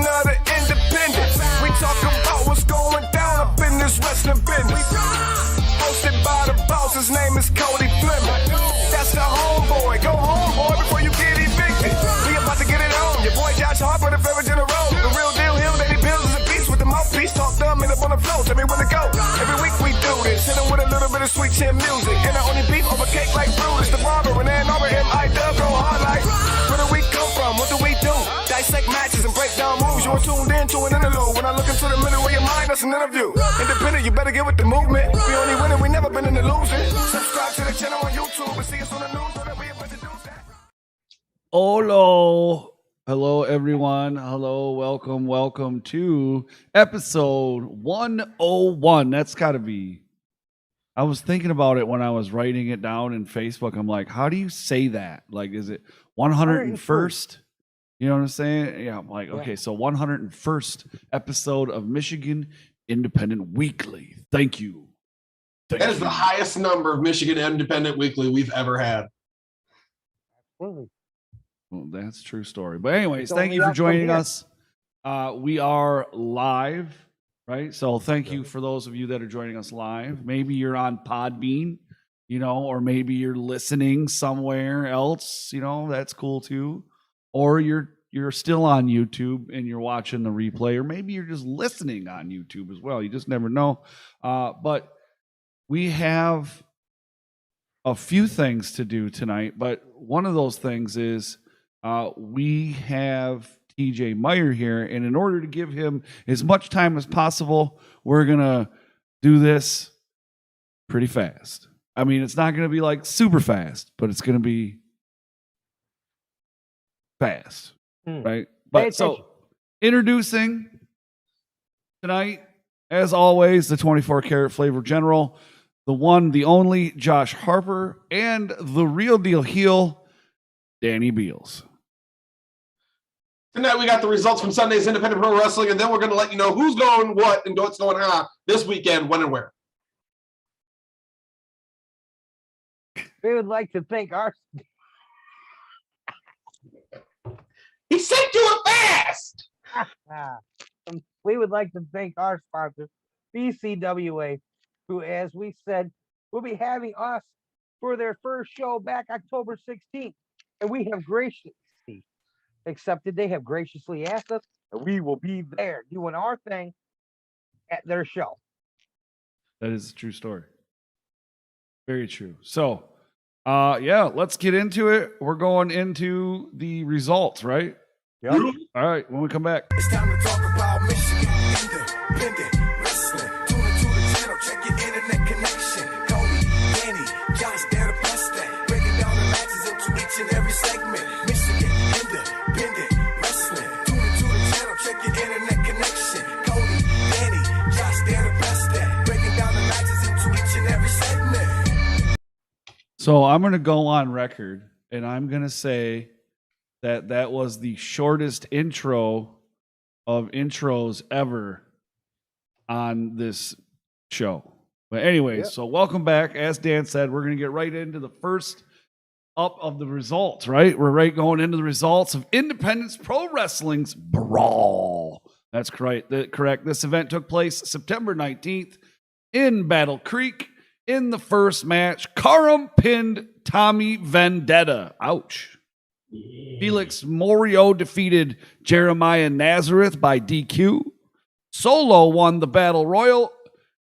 of the independents. We talk about what's going down up in this wrestling business. Hosted by the boss, his name is Cody Fleming. That's the homeboy. Go home, boy, before you get evicted. We about to get it on. Your boy Josh Harper, the beverage in a row. The real deal, Hill, Lady Bills is a beast with the mouthpiece. Talk dumb and up on the floor. Tell me where to go. Every week we do this. Hit 'em with a little bit of sweet chin music. And I only beef over cake like Brutus. The barber and then over MIW. Go hard like. Where do we come from? What do we do? Dissect matches and break down moves. You're tuned in to an interlude. When I look into the middle of your mind, that's an interview. Independent, you better get with the movement. We only winning, we never been in the losing. Subscribe to the channel on YouTube and see us on the news so that we able to do that. Hello everyone. Hello, welcome to episode 101. That's gotta be, I was thinking about it when I was writing it down in Facebook. I'm like, how do you say that? Like, is it 101st? You know what I'm saying? Yeah, I'm like, okay, so 101st episode of Michigan Independent Weekly. Thank you. That is the highest number of Michigan Independent Weekly we've ever had. Well, that's a true story. But anyways, thank you for joining us. We are live, right? So thank you for those of you that are joining us live. Maybe you're on Podbean, or maybe you're listening somewhere else, that's cool too. Or you're still on YouTube and you're watching the replay, or maybe you're just listening on YouTube as well. You just never know. But we have a few things to do tonight, but one of those things is we have TJ Meyer here, and in order to give him as much time as possible, we're going to do this pretty fast. I mean, it's not going to be like super fast, but it's going to be fast, right? But so introducing tonight, as always, the 24 karat flavor general, the one, the only Josh Harper, and the real deal heel, Danny Beals. Tonight we got the results from Sunday's Independent Pro Wrestling, and then we're going to let you know who's going what and what's going on this weekend, when and where. We would like to thank our... He said do it fast! We would like to thank our sponsor, BCWA, who, as we said, will be having us for their first show back October 16th. And we have graciously accepted. They have graciously asked us, and we will be there doing our thing at their show. That is a true story. Very true. So, let's get into it. We're going into the results, right? Yep. All right, when we come back. It's time to talk about Michigan Independent Wrestling. Tune into the channel, check your internet connection. Cody, Danny, Josh, they're the best thing. Breaking down the matches into each and every segment. Michigan Independent Wrestling. Tune into the channel, check your internet connection. Cody, Danny, Josh, they're the best thing. Breaking down the matches into each and every segment. So I'm going to go on record, and I'm going to say that was the shortest intro of intros ever on this show. But anyways, So welcome back. As Dan said, we're going to get right into the first up of the results, right? We're going into the results of Independence Pro Wrestling's Brawl. That's correct. This event took place September 19th in Battle Creek. In the first match, Karam pinned Tommy Vendetta. Ouch. Felix Morio defeated Jeremiah Nazareth by DQ. Solo won the Battle Royal.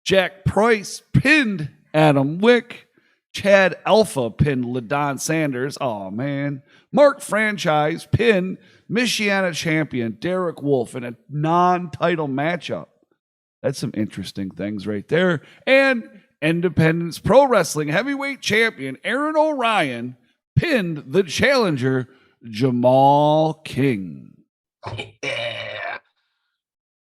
Jack Price pinned Adam Wick. Chad Alpha pinned LaDon Sanders. Oh, man. Mark Franchise pinned Michiana champion Derek Wolf in a non-title matchup. That's some interesting things right there. And Independence Pro Wrestling heavyweight champion Aaron O'Ryan pinned the challenger Jamal King. Yeah.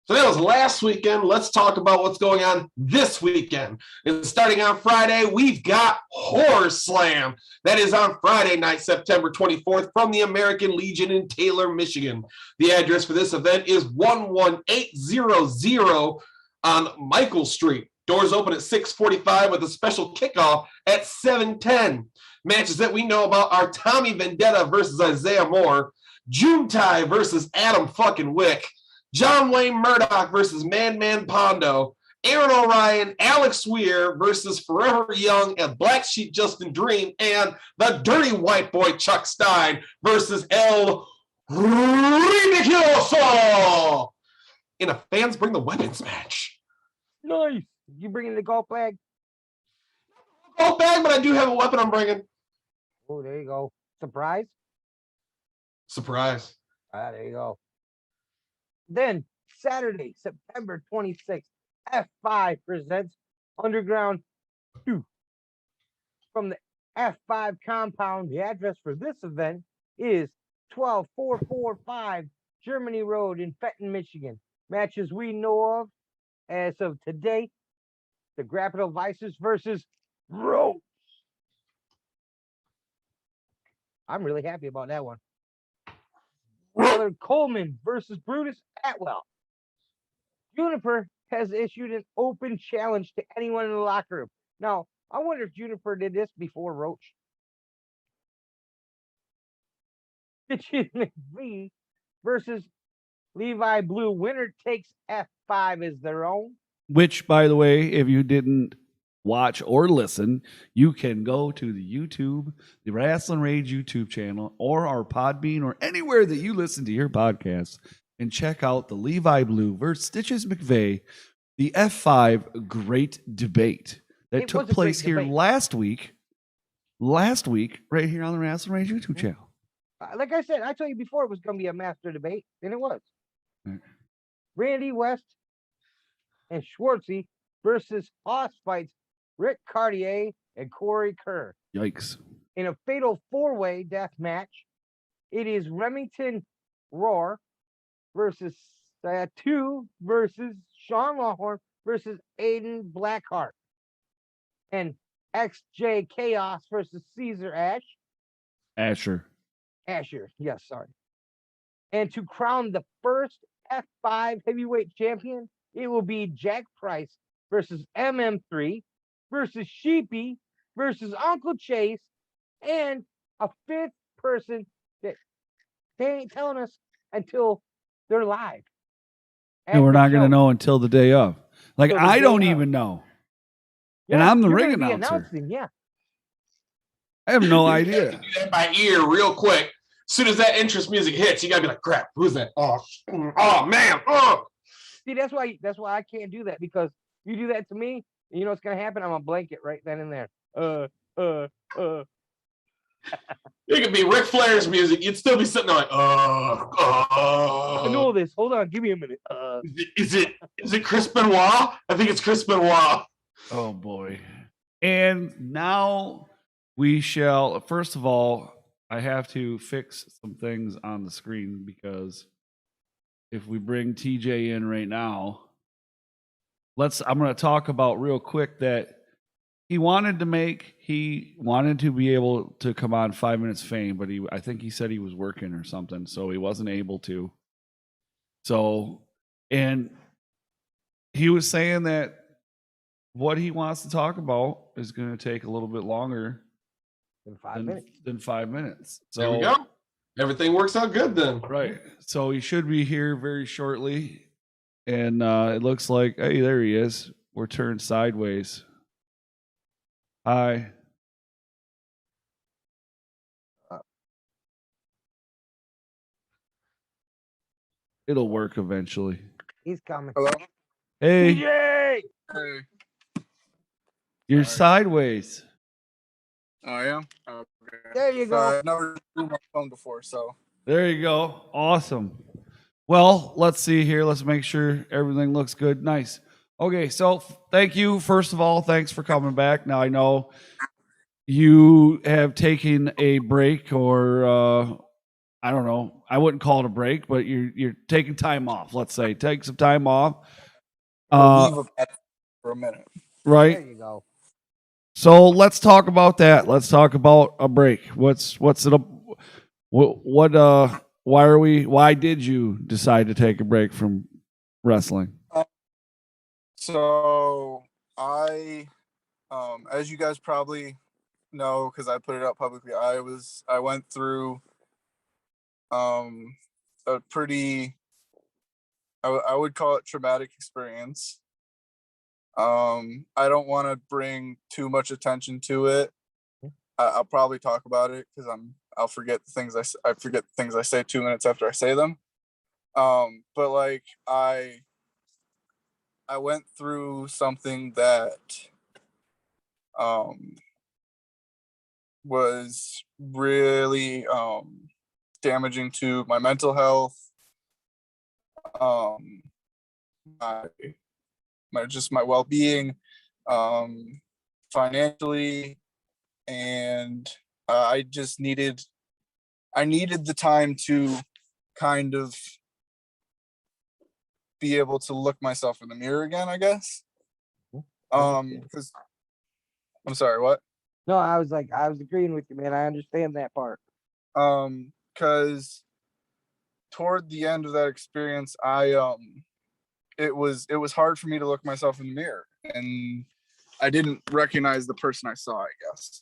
So that was last weekend. Let's talk about what's going on this weekend. And starting on Friday, we've got Horror Slam. That is on Friday night, September 24th, from the American Legion in Taylor, Michigan. The address for this event is 11800 on Michael Street. Doors open at 6:45 with a special kickoff at 7:10. Matches that we know about are Tommy Vendetta versus Isaiah Moore, Juntai versus Adam fucking Wick, John Wayne Murdoch versus Man Pondo, Aaron O'Ryan, Alex Weir versus Forever Young and Black Sheep Justin Dream, and the Dirty White Boy Chuck Stein versus El Ridiculoso in a fans bring the weapons match. Nice. You bringing the golf bag? Golf bag, but I do have a weapon I'm bringing. Oh, there you go. Surprise. Surprise. There you go. Then Saturday, September 26th, F5 presents Underground 2. From the F5 compound, the address for this event is 12445 Germany Road in Fenton, Michigan. Matches we know of as of today, the Grapple Vices versus Roach. I'm really happy about that one. Brother Coleman versus Brutus Atwell. Juniper has issued an open challenge to anyone in the locker room. Now, I wonder if Juniper did this before Roach. Stitches McVie versus Levi Blue. Winner takes F5 as their own. Which, by the way, if you didn't watch or listen, you can go to the YouTube, the Rasslin Rage YouTube channel, or our Podbean, or anywhere that you listen to your podcasts, and check out the Levi Blue versus Stitches McVeigh, the F5 Great Debate that took place here last week, right here on the Rasslin Rage YouTube channel. Like I said, I told you before it was going to be a master debate, and it was. Right. Randy West and Schwartzy versus Hoss Fights, Rick Cartier and Corey Kerr. Yikes. In a fatal four-way death match, it is Remington Roar versus Two versus Sean Lawhorn versus Aiden Blackheart. And XJ Chaos versus Caesar Asher, yes, sorry. And to crown the first F5 heavyweight champion, it will be Jack Price versus MM3 versus Sheepy versus Uncle Chase and a fifth person that they ain't telling us until they're live. And we're not going to know until the day of. Like, I don't even know. Yeah, and I'm the ring announcer. Yeah. I have no idea. Do that by ear real quick. As soon as that entrance music hits, you gotta be like, crap, who's that? Oh man. Oh. See, that's why I can't do that, because you do that to me, and you know what's gonna happen? I'm a blanket right then and there. It could be Ric Flair's music. You'd still be sitting there like, I know this. Hold on, give me a minute. Is it Chris Benoit? I think it's Chris Benoit. Oh boy. And now we shall, first of all, I have to fix some things on the screen, because if we bring TJ in right now, I'm going to talk about real quick that he wanted to be able to come on 5 Minutes Fame, but I think he said he was working or something, so he wasn't able to. So, and he was saying that what he wants to talk about is going to take a little bit longer than 5 minutes. So there we go. Everything works out good then. Right. So he should be here very shortly. And it looks like, hey, there he is. We're turned sideways. Hi. It'll work eventually. He's coming. Hello? Hey. Yay! Hey. You're sideways. Oh, I am? Okay. There you go. I've never used my phone before, so. There you go. Awesome. Well, let's see here. Let's make sure everything looks good. Nice. Okay, so thank you. First of all, thanks for coming back. Now, I know you have taken a break, or I don't know. I wouldn't call it a break, but you're taking time off. Let's say take some time off. Leave for a minute. Right. There you go. So let's talk about that. Let's talk about a break. What's it? Why did you decide to take a break from wrestling? So I, as you guys probably know, because I put it up publicly, I went through a pretty I would call it traumatic experience. I don't want to bring too much attention to it. I'll probably talk about it because I'll forget the things I forget the things I say 2 minutes after I say them. But like I went through something that was really damaging to my mental health, my well-being, financially, and I needed the time to kind of be able to look myself in the mirror again, I guess. Because I'm sorry, what? No, I was agreeing with you, man. I understand that part. Because toward the end of that experience, it was hard for me to look myself in the mirror, and I didn't recognize the person I saw, I guess.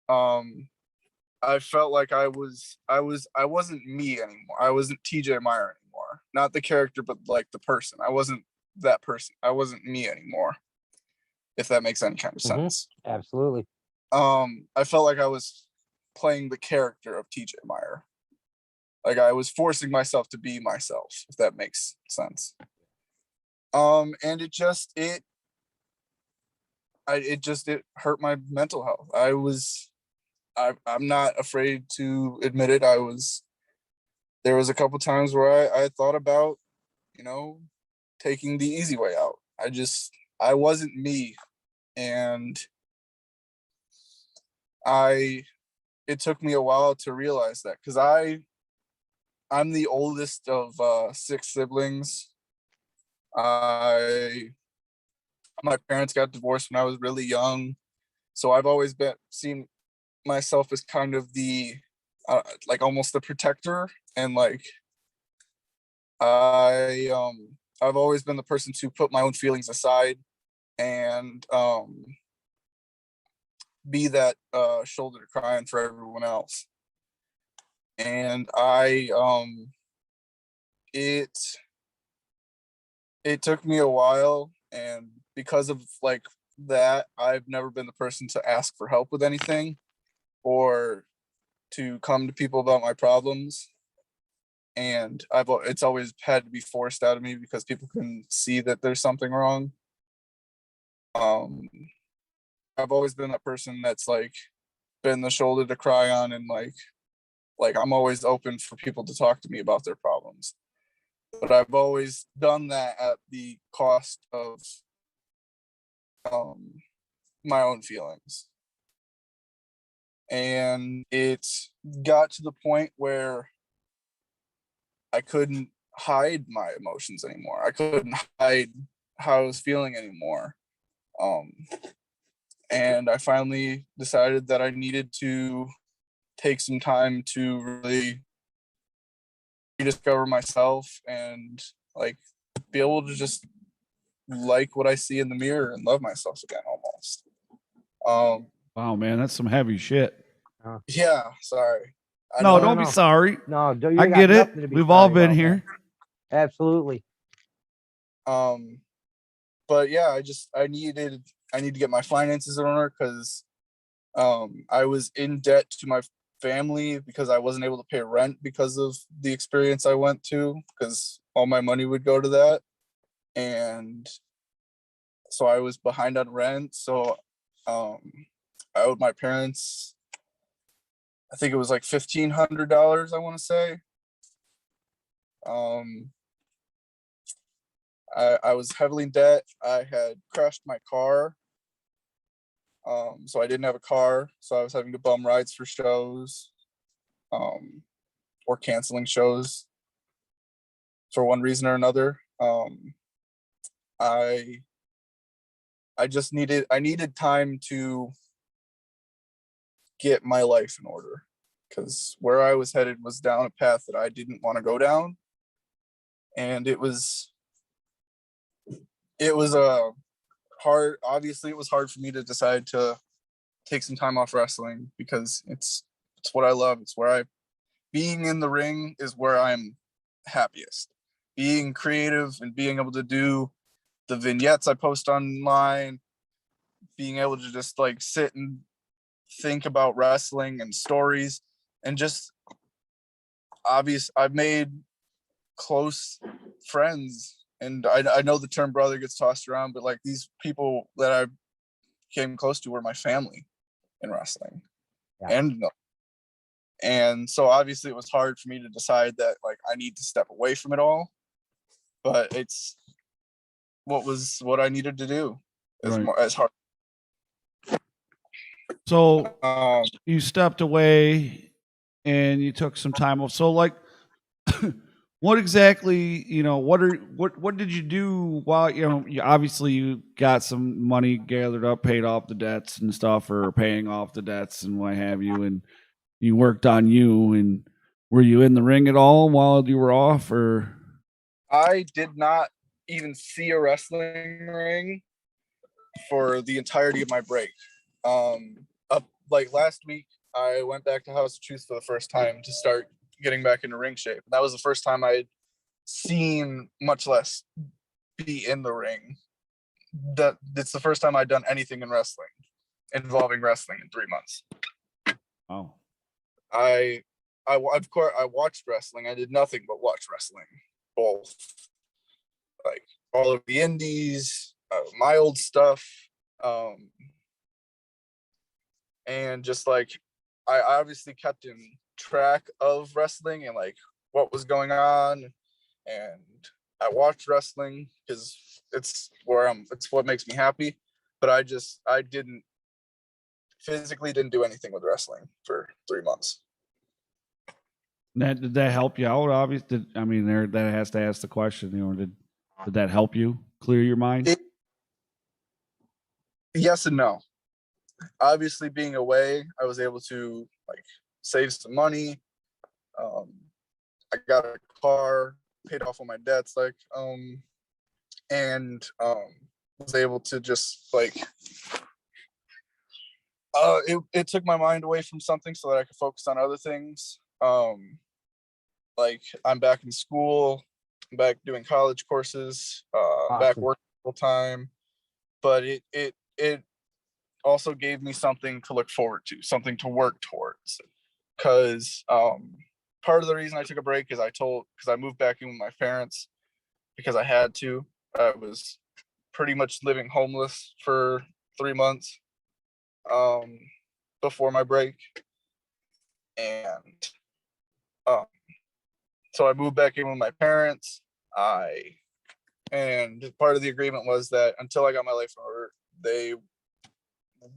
I felt like I wasn't me anymore. I wasn't TJ Meyer anymore. Not the character, but like the person. I wasn't that person. I wasn't me anymore. If that makes any kind of sense. Absolutely. I felt like I was playing the character of TJ Meyer. Like I was forcing myself to be myself, if that makes sense. And it hurt my mental health. I'm not afraid to admit it. There was a couple times where I thought about, taking the easy way out. I wasn't me. And it took me a while to realize that, because I'm the oldest of 6 siblings. My parents got divorced when I was really young, so I've always seen myself as kind of the like almost the protector, and like I've always been the person to put my own feelings aside and be that shoulder to cry on for everyone else. And it took me a while, and because of like that, I've never been the person to ask for help with anything or to come to people about my problems. And it's always had to be forced out of me because people can see that there's something wrong. I've always been that person that's like been the shoulder to cry on, and like I'm always open for people to talk to me about their problems. But I've always done that at the cost of my own feelings. And it got to the point where I couldn't hide my emotions anymore. I couldn't hide how I was feeling anymore. And I finally decided that I needed to take some time to really rediscover myself and like be able to just like what I see in the mirror and love myself again almost. Wow, man, that's some heavy shit. Yeah, sorry. No, don't be sorry. No, I get it. We've all been here. Absolutely. But yeah, I need to get my finances in order, because I was in debt to my family because I wasn't able to pay rent because of the experience I went to, because all my money would go to that. And so I was behind on rent. So I owed my parents, I think it was like $1,500, I want to say. I was heavily in debt. I had crashed my car. So I didn't have a car. So I was having to bum rides for shows, or canceling shows for one reason or another. I needed time to get my life in order, because where I was headed was down a path that I didn't want to go down. And it was hard. Obviously it was hard for me to decide to take some time off wrestling, because it's what I love. It's where being in the ring is where I'm happiest. being creative and being able to do the vignettes I post online, being able to just like sit and think about wrestling and stories, and just I've made close friends. And I know the term brother gets tossed around, but like these people that I came close to were my family in wrestling. Yeah. And so obviously it was hard for me to decide that like I need to step away from it all, but it's what I needed to do as hard. So you stepped away and you took some time off. So like what exactly, what did you do while, obviously you got some money gathered up, paid off the debts and stuff, or paying off the debts and what have you, and you worked on you. And were you in the ring at all while you were off? Or I did not even see a wrestling ring for the entirety of my break. Like last week, I went back to House of Truth for the first time to start getting back into ring shape. That was the first time I'd seen, much less be in the ring. It's the first time I'd done anything in wrestling involving wrestling in 3 months. oh, Of course I watched wrestling. I did nothing but watch wrestling, both like all of the indies, my old stuff, and just like I obviously kept in track of wrestling and like what was going on, and I watched wrestling because it's what makes me happy. But I physically didn't do anything with wrestling for 3 months. did that help you out? Obviously, that has to ask the question. Did that help you clear your mind? Yes and no. Obviously, being away, I was able to like save some money. I got a car, paid off all my debts, and was able to just like it took my mind away from something so that I could focus on other things. Like I'm back in school, I'm back doing college courses, Awesome. back working full time, but it also gave me something to look forward to, something to work towards. Because part of the reason I took a break is because I moved back in with my parents because I had to. I was pretty much living homeless for 3 months before my break, and so I moved back in with my parents. And part of the agreement was that until I got my life in order, they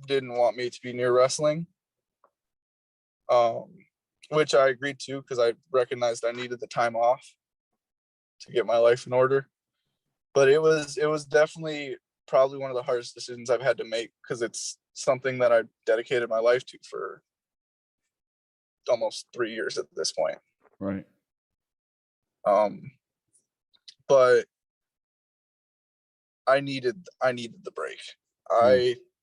didn't want me to be near wrestling, which I agreed to because I recognized I needed the time off to get my life in order. But it was definitely probably one of the hardest decisions I've had to make because it's something that I dedicated my life to for almost 3 years at this point. Right. But I needed the break.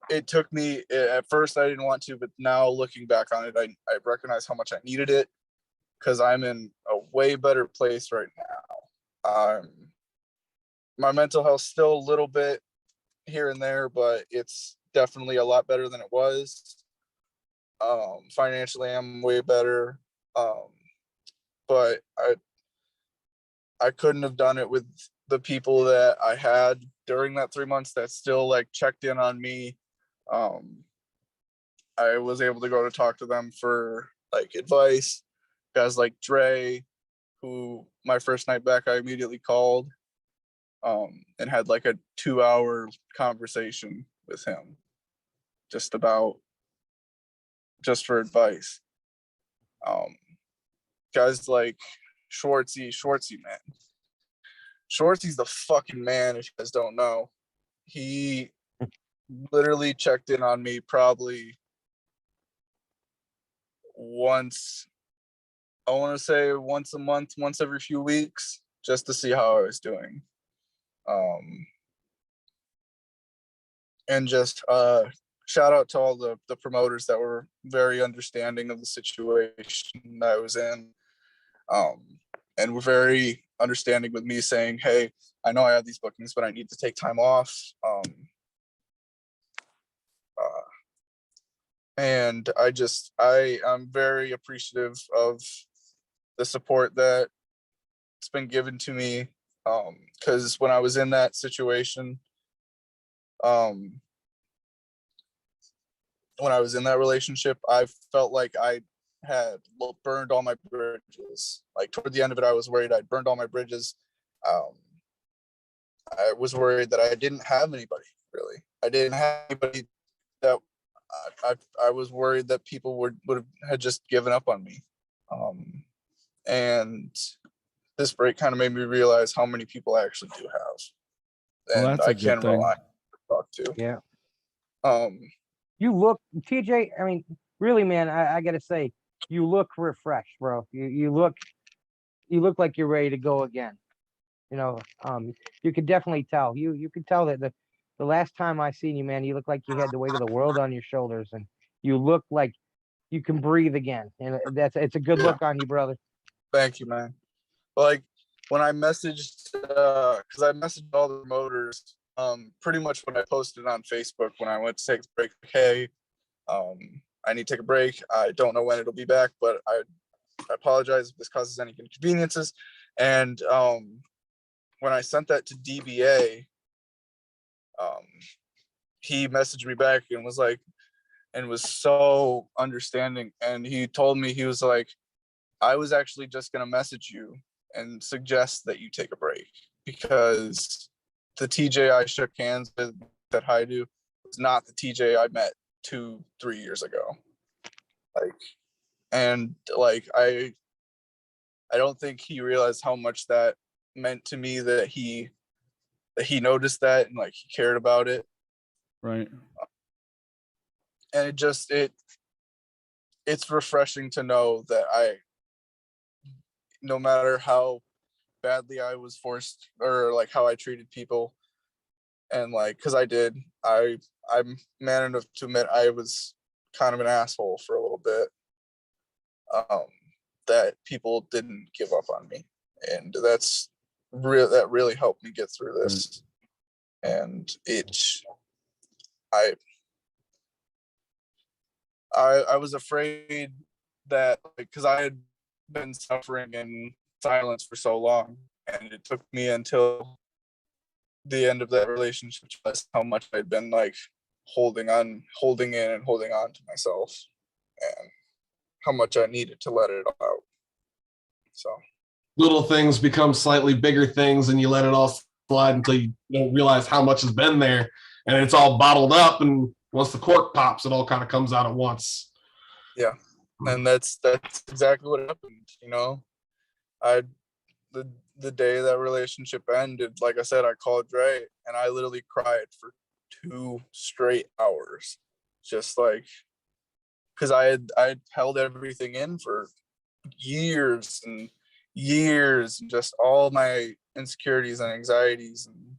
It took me, at first I didn't want to, but now looking back on it, I recognize how much I needed it because I'm in a way better place right now. My mental health still a little bit here and there, but it's definitely a lot better than it was. Financially, I'm way better. But I couldn't have done it with the people that I had during that 3 months that still like checked in on me. I was able to go to talk to them for like advice. Guys like Dre, who my first night back I immediately called and had like a 2-hour conversation with him just for advice. Guys like Schwartzy, man. Schwartzy's the fucking man, if you guys don't know. He literally checked in on me probably once, I want to say once a month, once every few weeks, just to see how I was doing. And just shout out to all the promoters that were very understanding of the situation I was in. And were very understanding with me saying, hey, I know I have these bookings, but I need to take time off. And I'm very appreciative of the support that's been given to me. Because when I was in that situation, when I was in that relationship, I felt like I had burned all my bridges. Like toward the end of it, I was worried I'd burned all my bridges. I was worried that I didn't have anybody, really. I didn't have anybody that I was worried that people would have had just given up on me. And this break kind of made me realize how many people I actually do have. Well, And that's a I good can thing. rely on talk to. Yeah. Um, You look, TJ, I mean, really, man, I gotta say, you look refreshed, bro. You look like you're ready to go again. You know, you could definitely tell. You could tell that the last time I seen you, man, you look like you had the weight of the world on your shoulders, and you look like you can breathe again. And it's a good look on you, brother. Thank you, man. Like when I messaged, because I messaged all the promoters, pretty much when I posted on Facebook when I went to take a break. Hey, I need to take a break. I don't know when it'll be back, but I apologize if this causes any inconveniences. And when I sent that to DBA, he messaged me back and was like, and was so understanding. And he told me, he was like, I was actually just going to message you and suggest that you take a break, because the TJ I shook hands with, said hi to, was not the TJ I met 2-3 years ago. I don't think he realized how much that meant to me, that he noticed that and like he cared about it. Right. And it's refreshing to know that no matter how badly I was forced, or like how I treated people, and like, because I'm man enough to admit I was kind of an asshole for a little bit, that people didn't give up on me, and that really helped me get through this. And I was afraid that, because I had been suffering in silence for so long, and it took me until the end of that relationship to realize how much I'd been like holding on to myself, and how much I needed to let it all out. So Little things become slightly bigger things, and you let it all slide until you don't realize how much has been there, and it's all bottled up. And once the cork pops, it all kind of comes out at once. yeah, and that's exactly what happened. You know, the day that relationship ended, like I said, I called Dre and I literally cried for 2 straight hours, just like, because I had held everything in for years and years, just all my insecurities and anxieties, and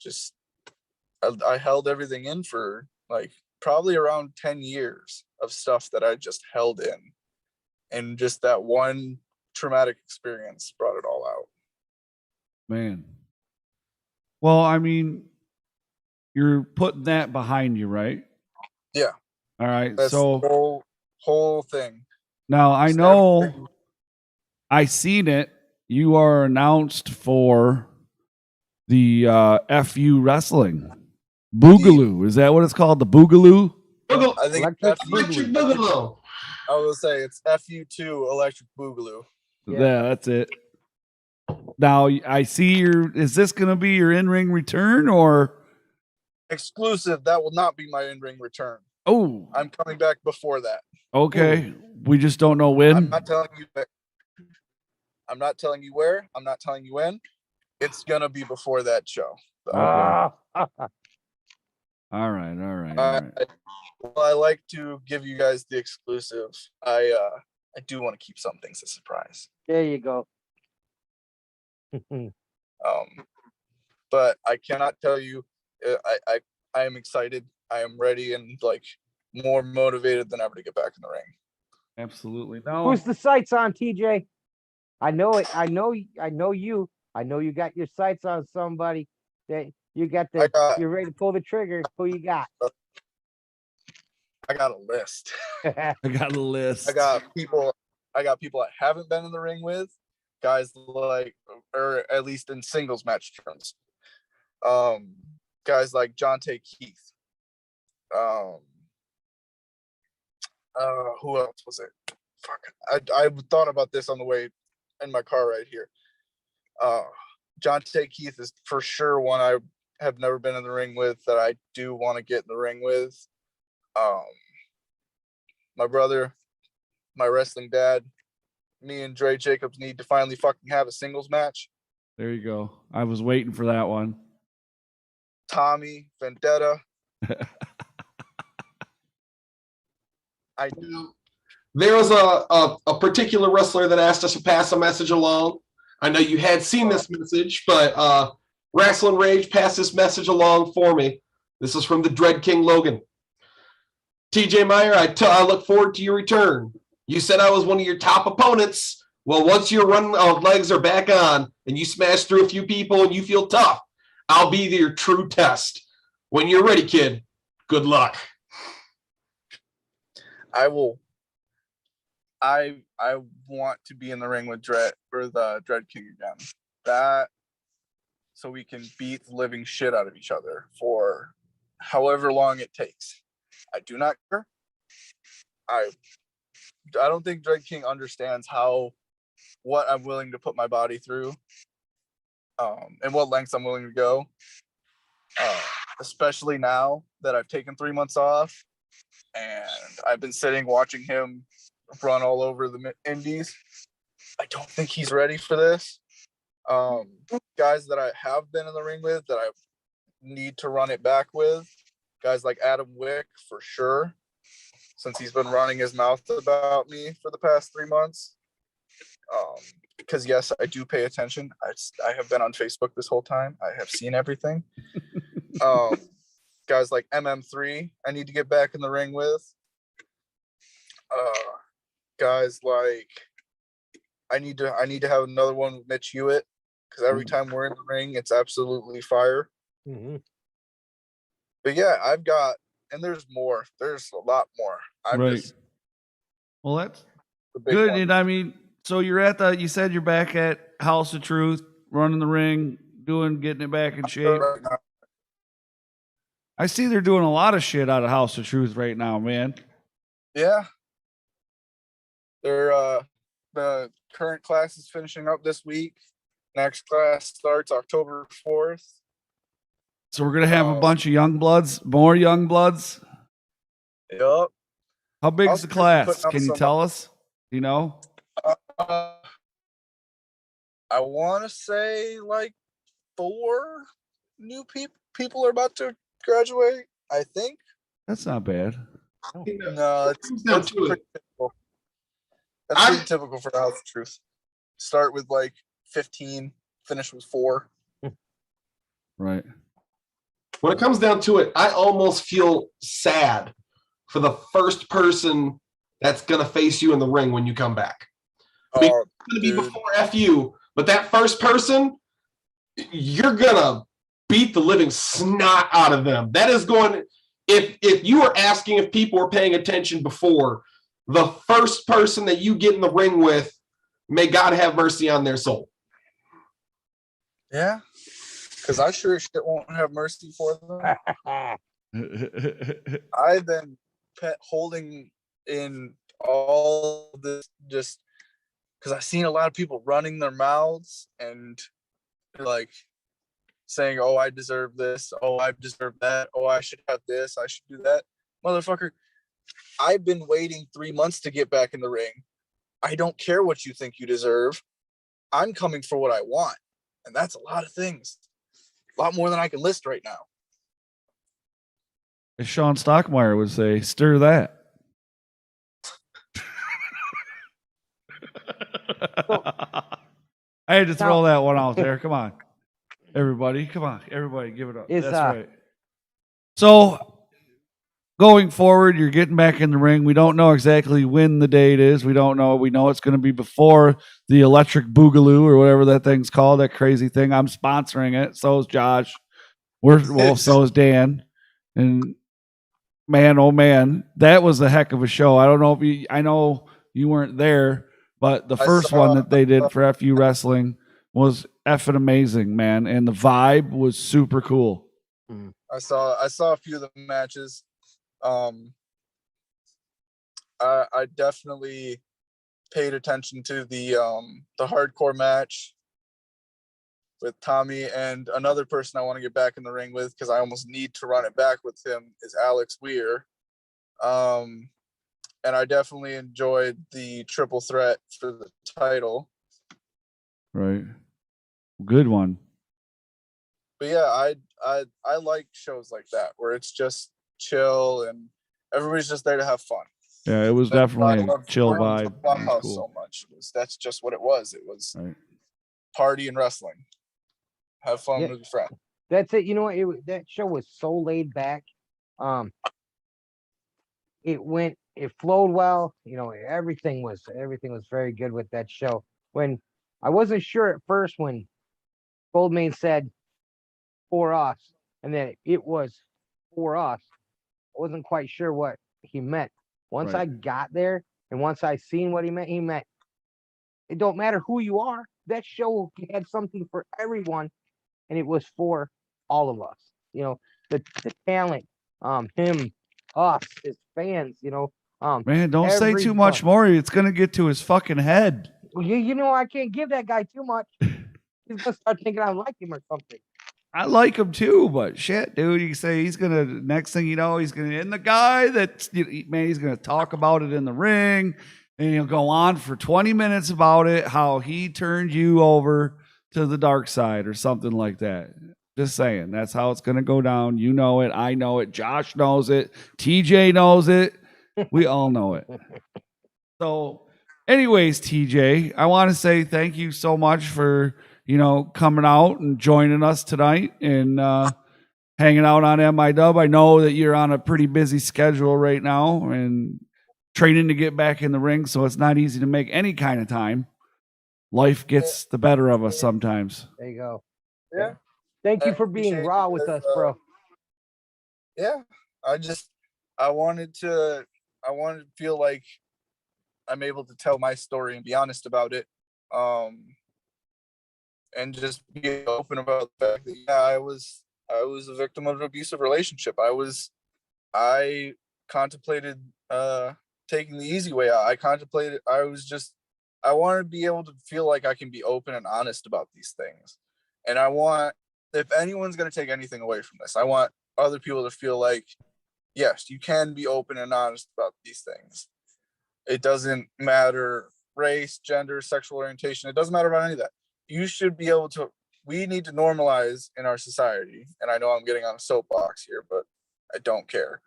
just I held everything in for like probably around 10 years of stuff that I just held in, and just that one traumatic experience brought it all out. Man. Well, I mean, you're putting that behind you, right? Yeah. All right. That's So the whole thing. now I know I seen it. You are announced for the FU wrestling. Boogaloo. Is that what it's called? The Boogaloo? I think Electric Boogaloo. I will say it's FU2 Electric Boogaloo. Yeah, that's it. Now I see is this going to be your in-ring return or Exclusive? That will not be my in-ring return. Oh, I'm coming back before that. Okay. Ooh. We just don't know when. I'm not telling you where. I'm not telling you when. It's gonna be before that show. So. Okay. All right. Well, I like to give you guys the exclusive. I do want to keep some things a surprise. There you go. But I cannot tell you. I am excited. I am ready and like more motivated than ever to get back in the ring. Absolutely. No. Who's the sights on, TJ? I know it. I know you. I know you got your sights on somebody that you got I got you're ready to pull the trigger. Who you got? I got a list. I got a list. I got people I haven't been in the ring with, guys like, or at least in singles match terms. Guys like Jonte Keith. Who else was it? Fuck. I thought about this on the way in my car right here. Jonte Keith is for sure one I have never been in the ring with that I do want to get in the ring with. My brother, my wrestling dad, me and Dre Jacobs need to finally fucking have a singles match. There you go. I was waiting for that one. Tommy, Vendetta. I do. There was a particular wrestler that asked us to pass a message along. I know you had seen this message, but Rasslin Rage passed this message along for me. This is from the Dread King Logan. TJ Meyer, I look forward to your return. You said I was one of your top opponents. Well, once your run legs are back on and you smash through a few people and you feel tough, I'll be your true test. When you're ready, kid, good luck. I will. I want to be in the ring with the Dread King again. That so we can beat the living shit out of each other for however long it takes. I do not care. I don't think Dread King understands what I'm willing to put my body through, and what lengths I'm willing to go. Especially now that I've taken 3 months off, and I've been sitting watching him run all over the indies. I don't think he's ready for this. Guys that I have been in the ring with that I need to run it back with. Guys like Adam Wick, for sure, since he's been running his mouth about me for the past 3 months. Because yes, I do pay attention. I have been on Facebook this whole time. I have seen everything. Guys like MM3, I need to get back in the ring with. Guys like I need to have another one with Mitch Hewitt, because every time we're in the ring, it's absolutely fire. Mm-hmm. But yeah, I've got, and there's more. There's a lot more. Well, that's good. And I mean, so you said you're back at House of Truth, running the ring, getting it back in shape. Right now. I see they're doing a lot of shit out of House of Truth right now, man. Yeah. They're the current class is finishing up this week. Next class starts October 4th. So we're gonna have a bunch of young bloods, more young bloods. Yep. How big is the class? Can you tell us? You know? I want to say like 4 new people are about to graduate, I think. That's not bad. No, that's pretty typical. That's pretty typical for the House of Truth. Start with like 15, finish with 4. Right. When it comes down to it, I almost feel sad for the first person that's going to face you in the ring when you come back. It's going to be before FU, but that first person, you're going to beat the living snot out of them. That is going, if you were asking if people were paying attention before, the first person that you get in the ring with, may God have mercy on their soul. Yeah. Because I sure shit won't have mercy for them. I've been holding in all this just because I've seen a lot of people running their mouths and like saying, oh, I deserve this. Oh, I deserve that. Oh, I should have this. I should do that. Motherfucker, I've been waiting 3 months to get back in the ring. I don't care what you think you deserve. I'm coming for what I want. And that's a lot of things. A lot more than I can list right now. As Sean Stockmeyer would say, stir that. I had to throw that one out there. Come on. Everybody, give it up. That's right. So going forward, you're getting back in the ring. We don't know exactly when the date is. We don't know. We know it's going to be before the Electric Boogaloo or whatever that thing's called, that crazy thing. I'm sponsoring it. So is Josh. So is Dan. And man, oh man, that was a heck of a show. I don't know if you, I know you weren't there, but the first one that they did for FU Wrestling was effing amazing, man. And the vibe was super cool. I saw a few of the matches. I definitely paid attention to the hardcore match with Tommy, and another person I want to get back in the ring with because I almost need to run it back with him is Alex Weir. And I definitely enjoyed the triple threat for the title. Right. Good one. But yeah, I like shows like that where it's just chill and everybody's just there to have fun. Yeah, it was definitely a chill vibe. Clubhouse Cool. so much. That's just what it was. It was right. Party and wrestling. Have fun with your friend. That's it. You know what? That show was so laid back. It flowed well. You know, everything was very good with that show. When I wasn't sure at first when Goldmain said for us and that it was for us, I wasn't quite sure what he meant. Once Right. I got there and once I seen what he meant it don't matter who you are. That show had something for everyone, and it was for all of us. You know, the talent, him, us, his fans. You know, Man, don't say too much more. It's gonna get to his fucking head. You know, I can't give that guy too much. He's gonna start thinking I like him or something. I like him too, but shit, dude, you say he's gonna. Next thing you know, he's gonna. And the guy that man, he's gonna talk about it in the ring, and he'll go on for 20 minutes about it, how he turned you over to the dark side or something like that. Just saying, that's how it's gonna go down. You know it, I know it, Josh knows it, TJ knows it, we all know it. So, anyways, TJ, I want to say thank you so much for coming out and joining us tonight and hanging out on MIW. I know that you're on a pretty busy schedule right now and training to get back in the ring, so it's not easy to make any kind of time. Life gets the better of us sometimes. There you go. Yeah. Thank you for being raw with us, bro. Yeah. I wanted to feel like I'm able to tell my story and be honest about it. And just be open about the fact that I was a victim of an abusive relationship. I contemplated taking the easy way out. I wanted to be able to feel like I can be open and honest about these things. And if anyone's going to take anything away from this, I want other people to feel like, yes, you can be open and honest about these things. It doesn't matter race, gender, sexual orientation. It doesn't matter about any of that. You should be able to, we need to normalize in our society. And I know I'm getting on a soapbox here, but I don't care.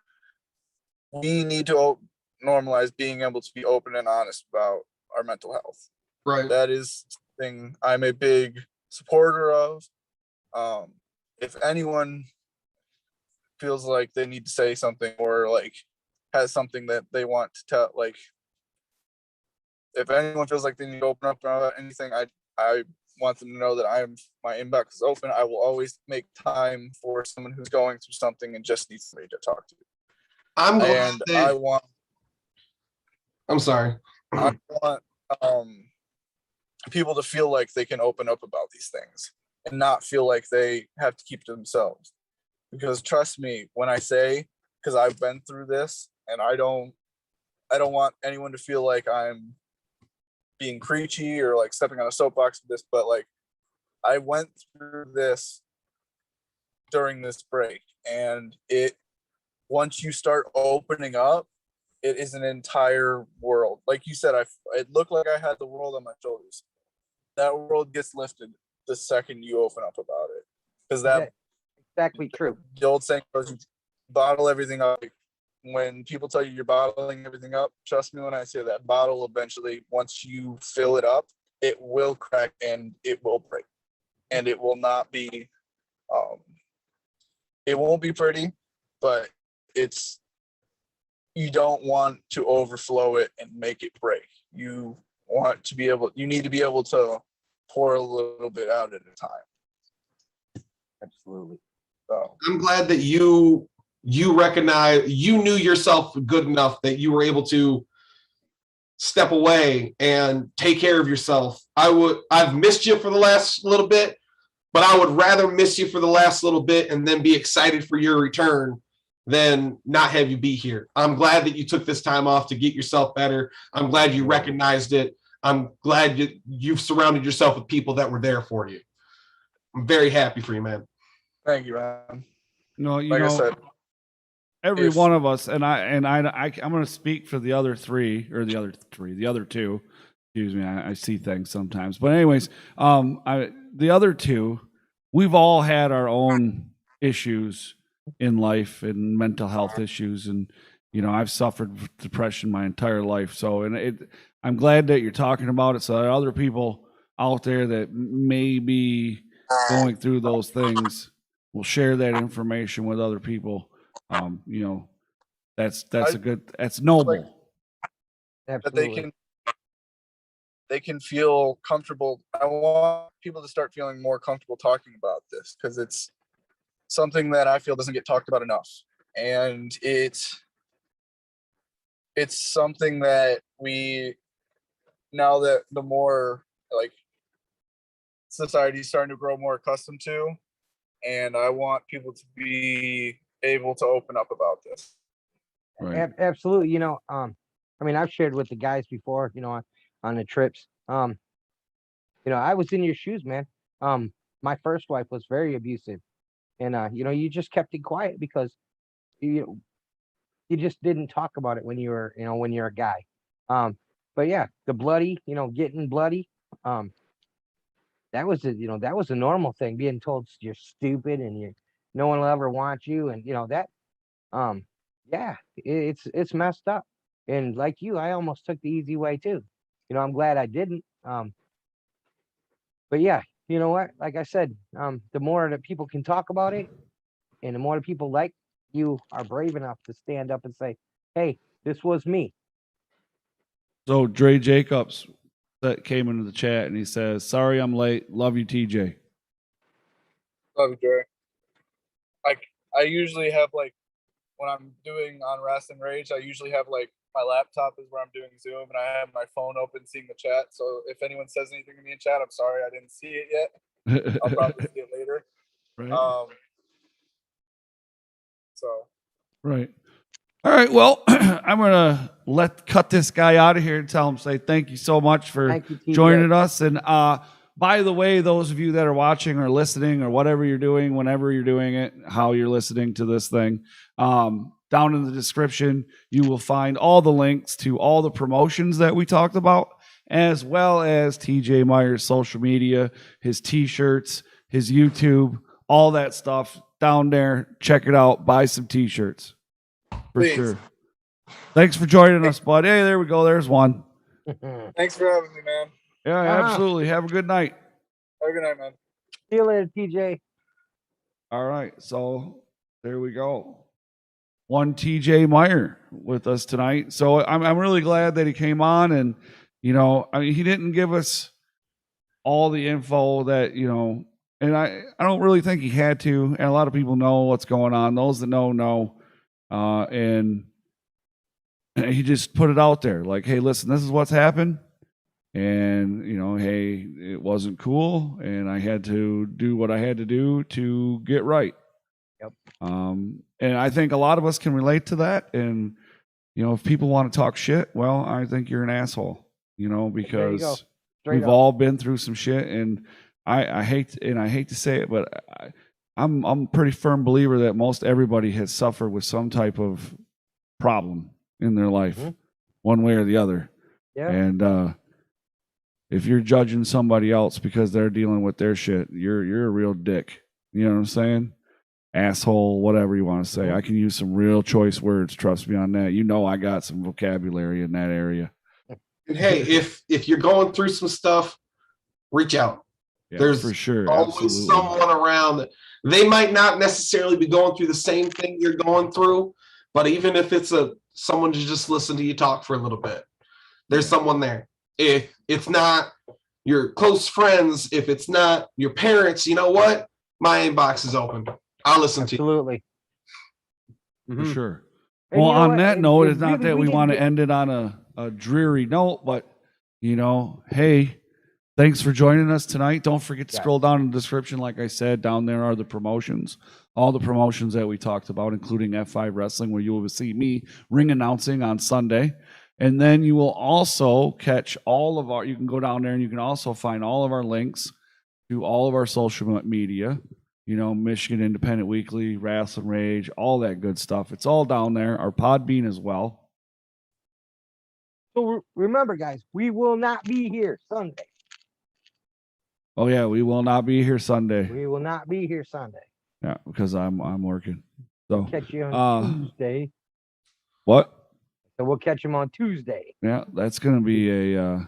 We need to normalize being able to be open and honest about our mental health. Right. That is something I'm a big supporter of. If anyone feels like they need to say something or like has something that they want to tell, like if anyone feels like they need to open up about anything, I want them to know that my inbox is open. I will always make time for someone who's going through something and just needs somebody to talk to. I'm sorry. I want people to feel like they can open up about these things and not feel like they have to keep to themselves. Because trust me when I say, because I've been through this, and I don't want anyone to feel like I'm being preachy or like stepping on a soapbox with this, but like I went through this during this break, and once you start opening up, it is an entire world. Like you said, it looked like I had the world on my shoulders. That world gets lifted the second you open up about it, because that exactly true. The old saying goes, bottle everything up. When people tell you you're bottling everything up, trust me when I say that bottle eventually, once you fill it up, it will crack and it will break, and it will not be it won't be pretty, but it's you don't want to overflow it and make it break. You need to be able to pour a little bit out at a time. Absolutely. So I'm glad that you recognize, you knew yourself good enough that you were able to step away and take care of yourself. I've missed you for the last little bit, but I would rather miss you for the last little bit and then be excited for your return than not have you be here. I'm glad that you took this time off to get yourself better. I'm glad you recognized it. I'm glad you've surrounded yourself with people that were there for you. I'm very happy for you, man. thank you, man. No, you Like I know, said, every one of us, and I'm going to speak for the other two. Excuse me, I see things sometimes, but anyways, the other two, we've all had our own issues in life and mental health issues, and you know, I've suffered with depression my entire life. So, I'm glad that you're talking about it, so that other people out there that may be going through those things will share that information with other people. You know, that's noble. that they can feel comfortable. I want people to start feeling more comfortable talking about this, because it's something that I feel doesn't get talked about enough. And it's something that now that the more like society's starting to grow more accustomed to, and I want people to be able to open up about this. Right. Absolutely. You know, I mean, I've shared with the guys before, you know, on the trips. You know, I was in your shoes, man. My first wife was very abusive, and you know, you just kept it quiet because you just didn't talk about it when you're a guy. But yeah, the bloody, you know, getting bloody, that was a normal thing, being told you're stupid and no one will ever want you, and you know that, yeah, it's messed up. And like you, I almost took the easy way too. You know, I'm glad I didn't. But yeah, you know what? Like I said, the more that people can talk about it, and the more that people like you are brave enough to stand up and say, "Hey, this was me." So Dre Jacobs that came into the chat and he says, "Sorry, I'm late. Love you, TJ." Love you, Jerry. I usually have, like, when I'm doing on Rasslin Rage, I usually have, like, my laptop is where I'm doing Zoom, and I have my phone open seeing the chat. So if anyone says anything to me in chat, I'm sorry, I didn't see it yet. I'll probably see it later. Right. So. Right. All right. Well, I'm gonna cut this guy out of here and tell him, say thank you so much for joining us. And by the way, those of you that are watching or listening or whatever you're doing, whenever you're doing it, how you're listening to this thing, down in the description, you will find all the links to all the promotions that we talked about, as well as TJ Meyer's social media, his T-shirts, his YouTube, all that stuff down there. Check it out. Buy some T-shirts. For sure. Thanks for joining us, bud. Hey, there we go. There's one. Thanks for having me, man. Yeah, absolutely. Have a good night. Have a good night, man. See you later, TJ. All right. So there we go. One TJ Meyer with us tonight. So I'm really glad that he came on, and you know, I mean, he didn't give us all the info that, you know, and I don't really think he had to. And a lot of people know what's going on. Those that know. And he just put it out there like, hey, listen, this is what's happened. And, you know, hey, it wasn't cool. And I had to do what I had to do to get right. Yep. And I think a lot of us can relate to that. And, you know, if people want to talk shit, well, I think you're an asshole, you know, because we've all been through some shit. And I hate to say it, but I'm a pretty firm believer that most everybody has suffered with some type of problem in their life, one way or the other. Yeah. And if you're judging somebody else because they're dealing with their shit, you're a real dick. You know what I'm saying? Asshole, whatever you want to say. I can use some real choice words. Trust me on that. You know, I got some vocabulary in that area. And hey, if you're going through some stuff, reach out. Yeah, there's for sure. always Absolutely. someone around that they might not necessarily be going through the same thing you're going through, but even if it's a someone to just listen to you talk for a little bit. There's someone there. If it's not your close friends, if it's not your parents, you know what? My inbox is open. I'll listen to you. Absolutely. For sure. And Well, you know on what? that It- note, it it's not really- that we didn't want to get- end it on a dreary note, but hey, thanks for joining us tonight. Don't forget to Yeah. scroll down in the description. Like I said, down there are the promotions, all the promotions that we talked about, including F5 Wrestling, where you will see me ring announcing on Sunday. And then you will also catch you can go down there and you can also find all of our links to all of our social media, Michigan Independent Weekly, Rasslin Rage, all that good stuff. It's all down there. Our Podbean as well. So remember, guys, we will not be here Sunday. Oh yeah, we will not be here Sunday. We will not be here Sunday. Yeah, because I'm working. So Catch you on Tuesday. what? So we'll catch him on Tuesday. Yeah, that's gonna be a.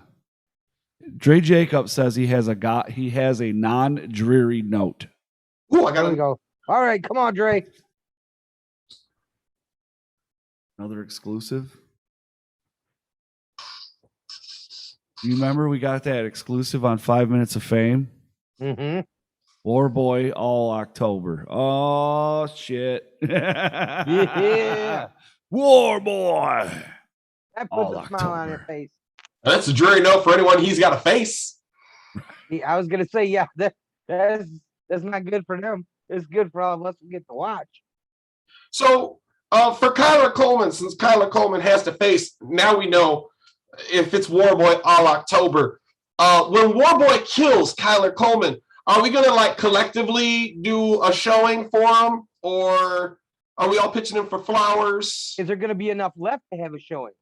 Dre Jacob says he has a non-dreary note. Ooh, I There we got go. All right, come on, Dre. Another exclusive. You remember we got that exclusive on 5 Minutes of Fame? Mm-hmm. War Boy all October. Oh shit. Yeah. War Boy. That All puts a smile on your October. face. That's a dreary note for anyone. He's got a face. I was gonna say, yeah, that's not good for them. It's good for all of us to get to watch. So for Kyler Coleman, since Kyler Coleman has to face, now we know if it's Warboy all October. When Warboy kills Kyler Coleman, are we gonna collectively do a showing for him, or are we all pitching him for flowers? Is there gonna be enough left to have a showing?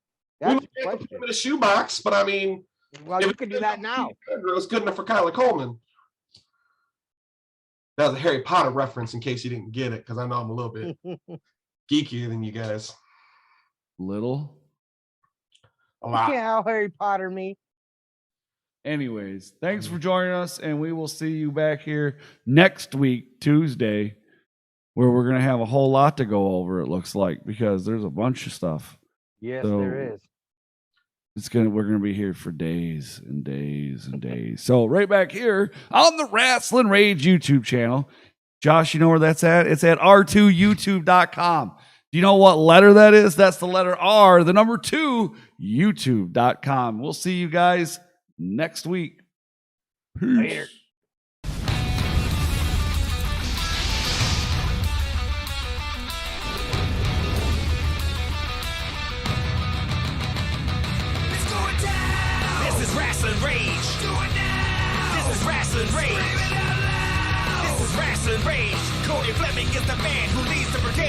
We That's might the be able to question. put him in a shoebox, but I mean, Well, you can do that now. It was good enough for Kyler Coleman. That was a Harry Potter reference in case you didn't get it, because I know I'm a little bit geekier than you guys. Little. A You lot. can't out Harry Potter me. Anyways, thanks for joining us, and we will see you back here next week, Tuesday, where we're gonna have a whole lot to go over. It looks like, because there's a bunch of stuff. Yes, So- there is. We're gonna be here for days and days and days. So right back here on the Rasslin Rage YouTube channel. Josh, you know where that's at? It's at r2youtube.com. Do you know what letter that is? That's the letter R, the number 2, youtube.com. We'll see you guys next week. Peace. Later. It's going down. This is Rasslin Rage. Do it now. This is Rasslin Rage. Scream it out loud. This is Rasslin Rage. Cody Fleming is the man who leads the brigade.